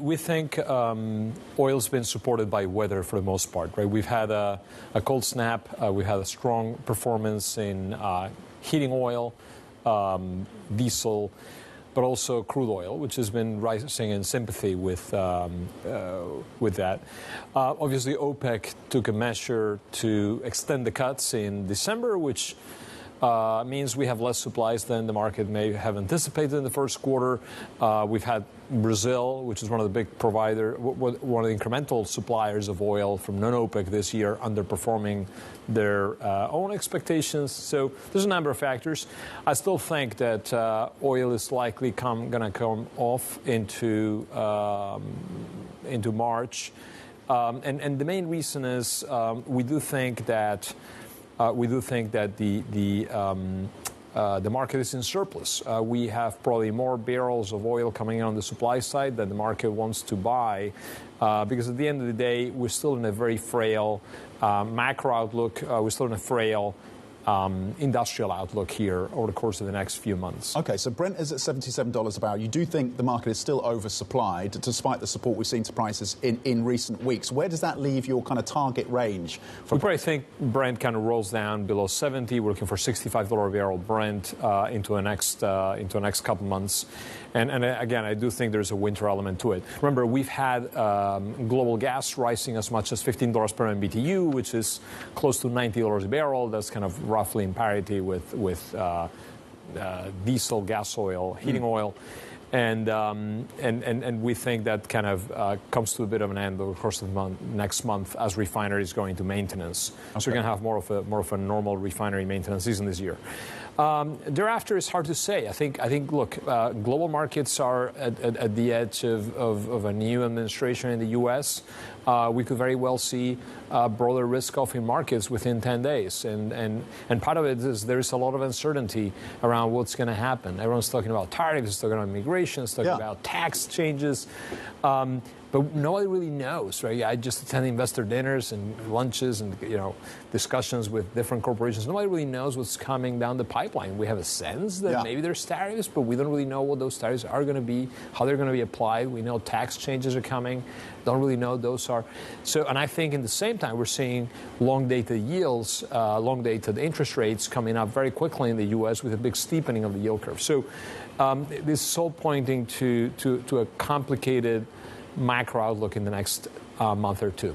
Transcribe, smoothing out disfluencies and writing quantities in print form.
We think oil's been supported by weather for the most part, right? We've had a cold snap. We've had a strong performance in heating oil, diesel, but also crude oil, which has been rising in sympathy with that. Obviously, OPEC took a measure to extend the cuts in December, which means we have less supplies than the market may have anticipated in the first quarter. We've had Brazil, which is one of the big one of the incremental suppliers of oil from non-OPEC this year, underperforming their own expectations. So there's a number of factors. I still think that oil is likely going to come off into March, and the main reason is we do think that the market is in surplus. We have probably more barrels of oil coming in on the supply side than the market wants to buy, because at the end of the day, we're still in a very frail macro outlook. We're still in a frail industrial outlook here over the course of the next few months. Okay, so Brent is at $77 a barrel. You do think the market is still oversupplied, despite the support we've seen to prices in recent weeks. Where does that leave your kind of target range? We probably think Brent kind of rolls down below 70. We're looking for $65 a barrel Brent into the next couple months. And again, I do think there's a winter element to it. Remember, we've had global gas rising as much as $15 per MMBTU, which is close to $90 a barrel. That's kind of roughly in parity with diesel, gas oil, heating oil. And we think that kind of comes to a bit of an end over the course of the next month as refineries go into maintenance. Okay. So we're going to have more of a normal refinery maintenance season this year. Thereafter, it's hard to say. I think. Look, global markets are at the edge of a new administration in the U.S. We could very well see broader risk-off in markets within 10 days. And part of it is there is a lot of uncertainty around what's going to happen. Everyone's talking about tariffs, talking about immigration, talking about tax changes. But nobody really knows, right? I just attend investor dinners and lunches and discussions with different corporations. Nobody really knows what's coming down the pipeline. We have a sense that maybe there's tariffs, but we don't really know what those tariffs are going to be, how they're going to be applied. We know tax changes are coming. Don't really know what those are. So, and I think in the same time we're seeing long-dated yields, long-dated interest rates coming up very quickly in the U.S. with a big steepening of the yield curve. So this is all pointing to a complicated macro outlook in the next month or two.